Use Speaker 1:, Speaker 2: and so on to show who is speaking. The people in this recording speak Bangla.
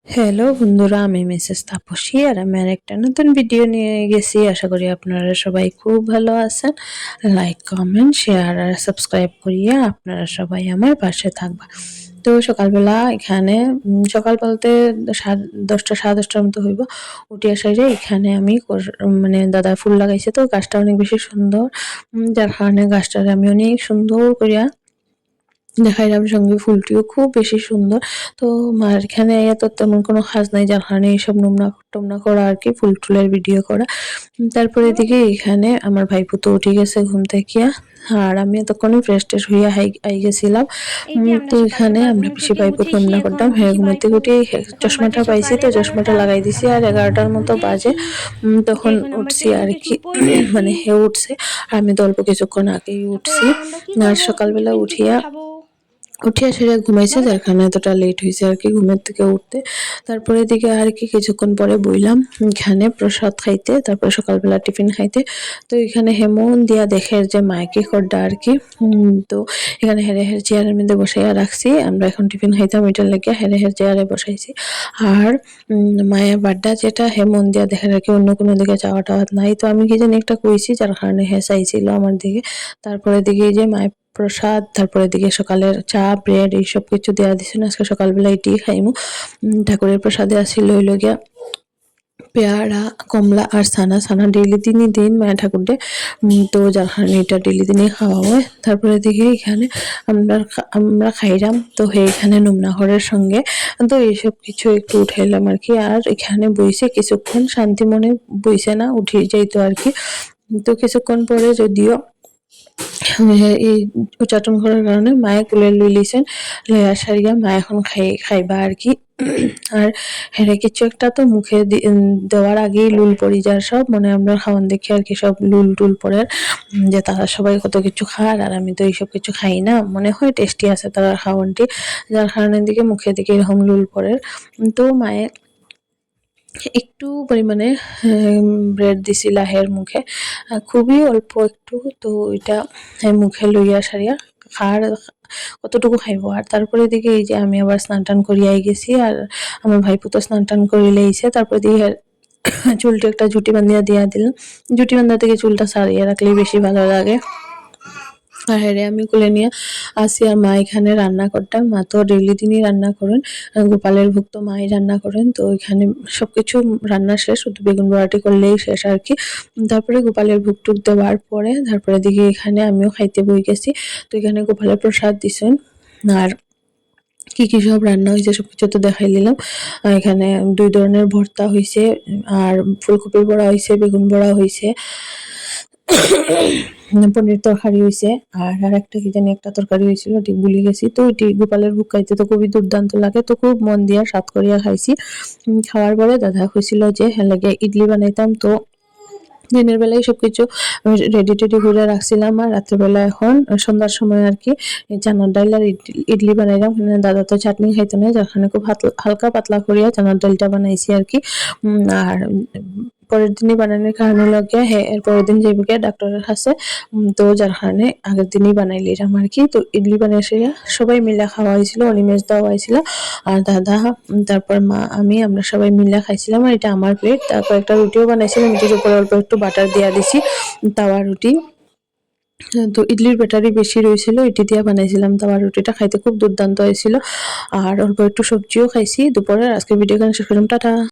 Speaker 1: হ্যালো বন্ধুরা, আমি মিসেস তাপসী আর আমি আরেকটা নতুন ভিডিও নিয়ে গেছি। আশা করি আপনারা সবাই খুব ভালো আছেন। লাইক, কমেন্ট, শেয়ার আর সাবস্ক্রাইব করিয়া আপনারা সবাই আমার পাশে থাকবা। তো সকালবেলা এখানে সকাল বলতে 10টা 10:30টার মতো হইব। উঠিয়া সাইরে এখানে আমি মানে দাদা ফুল লাগাইছে, তো গাছটা অনেক বেশি সুন্দর, যার কারণে গাছটারে আমি অনেক সুন্দর করিয়া দেখাইলাম, সঙ্গে ফুলটিও খুব বেশি সুন্দর। তো মার এখানে তো তেমন কোনো কাজ নাই, যার কারণে এইসব নোংরা টোমরা করা আর কি, ফুল টুলের ভিডিও করা। তারপরে এদিকে এখানে আমার ভাইপো তো উঠে গেছে ঘুম থেকে, আর আমি এতক্ষণে ফ্রেশ ট্রেশ হইয়া আই গেছিলাম।
Speaker 2: এই যে আমরা
Speaker 1: তো
Speaker 2: সকাল
Speaker 1: এখানে
Speaker 2: সকাল
Speaker 1: আমরা
Speaker 2: ঘুম
Speaker 1: পিসি
Speaker 2: থেকে
Speaker 1: ভাইপো
Speaker 2: উঠেছি,
Speaker 1: কামনা
Speaker 2: এখন
Speaker 1: করতাম, হ্যাঁ
Speaker 2: পিসি
Speaker 1: ঘুমের থেকে
Speaker 2: ভাইপো
Speaker 1: উঠে
Speaker 2: এখন বাজে
Speaker 1: চশমাটা পাইছি,
Speaker 2: সকাল
Speaker 1: তো চশমাটা
Speaker 2: 11টা।
Speaker 1: লাগাই দিছি আর
Speaker 2: আমরা ঘুম
Speaker 1: 11টার
Speaker 2: থেকে
Speaker 1: মতো বাজে।
Speaker 2: উঠেছি, উঠে
Speaker 1: তখন
Speaker 2: এখন আমরা
Speaker 1: উঠছি
Speaker 2: টেবিল
Speaker 1: আর
Speaker 2: টেবিল
Speaker 1: কি।
Speaker 2: পরিয়েছি।
Speaker 1: মানে হে উঠছে আর আমি তো অল্প কিছুক্ষণ আগেই
Speaker 2: তারপর
Speaker 1: উঠছি।
Speaker 2: এখন আমরা কি
Speaker 1: আর
Speaker 2: করবো, এখন
Speaker 1: সকালবেলা
Speaker 2: টিফিন টিফিন
Speaker 1: উঠিয়া
Speaker 2: খাবো।
Speaker 1: উঠে সেরে ঘুমাইছে,
Speaker 2: বলো
Speaker 1: যার
Speaker 2: বেটা।
Speaker 1: কারণে এতটা লেট হয়েছে আর কি ঘুমের থেকে উঠতে। তারপরে দিকে আর কি কিছুক্ষণ পরে বইলাম এখানে প্রসাদ খাইতে, তারপরে সকালবেলা টিফিন খাইতে। তো এখানে হেমন দিয়া দেখে যে মাইকে খড়টা আর কি। তো এখানে হেরে হের চেয়ারের মধ্যে বসাইয়া রাখছি, আমরা এখন টিফিন খাইতাম, ওইটার লেগে হেরে হের চেয়ারে বসাইছি। আর মায়ের বাড্ডা যেটা হেমন দিয়া দেখে আর কি, অন্য কোনো দিকে যাওয়া টাওয়া নাই। তো আমি কি জানি একটা কইছি, যার কারণে হে চাইছিল আমার দিকে। তারপরে দিকে এই যে মায়ের প্রসাদ, তারপরে দিকে সকালের চা ব্রেড এইসব কিছু দেওয়া দিছিল। আজকে সকালবেলা এটি খাইমু। ঠাকুরের প্রসাদে আসছিল হইল গিয়া পেয়ারা, কমলা আর ছানা ডেইলি দিন মায়া ঠাকুরদের। তো যার কারণে এটা ডেইলি দিনই খাওয়া হয়। তারপরে দিকে এখানে আমরা খাইলাম, তো এখানে নোমনাহরের সঙ্গে তো এইসব কিছু একটু উঠাইলাম আর কি। আর এখানে বইছে কিছুক্ষণ, শান্তি মনে বইছে না, উঠে যাইতো আর কি। তো কিছুক্ষণ পরে যদিও এই উচ্চাটন করার কারণে মায়ে কোলে লই লিছেন, লইয়া সারিয়া মা এখন খাইবা আর কি। আর হেরে কিছু একটা তো মুখে দেওয়ার আগেই লুল পড়ি যার সব, মানে আমরা খাওয়ান দেখি আর কি, সব লুল টুল পড়ে। যে তারা সবাই কত কিছু খায় আর আমি তো এইসব কিছু খাই না, মনে হয় টেস্টি আছে তারা খাওয়ানটি, যার কারণে দিকে মুখে দিকে এরকম লুল পড়ে। তো মায়ে একটু পরিমাণে ব্রেড দিছিল হের মুখে, খুবই অল্প একটু। তো এটা মুখে লইয়া সারিয়া খার কতটুকু খাইব। আর তারপরে দিকে এই যে আমি আবার স্নান টান করিয়াই গেছি, আর আমার ভাইপো তো স্নান টান করিলে আইছে। তারপরে দিয়ে চুলটা একটা জুটি বান্ধিয়া দিয়া দিলাম, জুটি বান্ধা থেকে চুলটা সারিয়ে রাখলেই বেশি ভালো লাগে। আর হ্যাঁ রে, আমি কোলে নিয়ে আসি, আর মা এখানে রান্না করতাম, মা তো ডেইলি দিনই রান্না করেন। গোপালের ভোগ তো মাই রান্না করেন, তো এখানে সবকিছু রান্না শেষ, শুধু বেগুন বড়াটি করলেই শেষ আর কি। তারপরে গোপালের ভোগ টুক দেওয়ার পরে তারপরে দিকে এখানে আমিও খাইতে বই গেছি। তো এখানে গোপালের প্রসাদ দিছেন, আর কি কি সব রান্না হয়েছে সবকিছু তো দেখাই দিলাম। এখানে 2 ধরনের ভর্তা হয়েছে, আর ফুলকপির বড়া হয়েছে, বেগুন বড়া হয়েছে, পনির তরকারি হয়েছে, আর একটা কি জানি একটা তরকারি হয়েছিল, ওটি ভুলে গেছি। তো ওইটি গোপালের ভোগ খাইতে তো খুবই দুর্দান্ত লাগে, তো খুব মন দিয়া স্বাদ করিয়া খাইছি। খাওয়ার পরে দাদা কইছিল যে হ্যাঁ লাগে ইডলি বানাইতাম, তো দিনের বেলায় সবকিছু রেডি টেডি করে রাখছিলাম, আর রাত্রেবেলা এখন সন্ধ্যার সময় আর কি চানার ডাল আর ইডলি বানাইলাম। দাদা তো চাটনি খাইতো না, যার কারণে খুব হালকা পাতলা করিয়া চানার ডালটা বানাইছি আর কি। আর পরের দিনই বানানোর কারণে লগে হ্যাঁ এর পরের দিন যাইব গিয়া ডাক্তারের কাছে। তো যার কারণে আগের দিনই বানাইলিরাম আর কি। তো ইডলি বানাইছে, সবাই মিলে খাওয়া হয়েছিল, অনিমেষ দেওয়া হয়েছিল, আর দাদা, তারপর মা, আমরা সবাই মিলে খাইছিলাম। আর এটা আমার প্লেট। তারপর একটা রুটিও বানাইছিলাম, রুটির উপর অল্প একটু বাটার দিয়া দিছি, তাওয়া রুটি। তো ইডলির ব্যাটারি বেশি রয়েছিল, এটি দিয়া বানাইছিলাম তাওয়া রুটিটা, খাইতে খুব দুর্দান্ত হয়েছিল। আর অল্প একটু সবজিও খাইছি দুপুরে। আজকে ভিডিও শেষ করলাম, টাটা।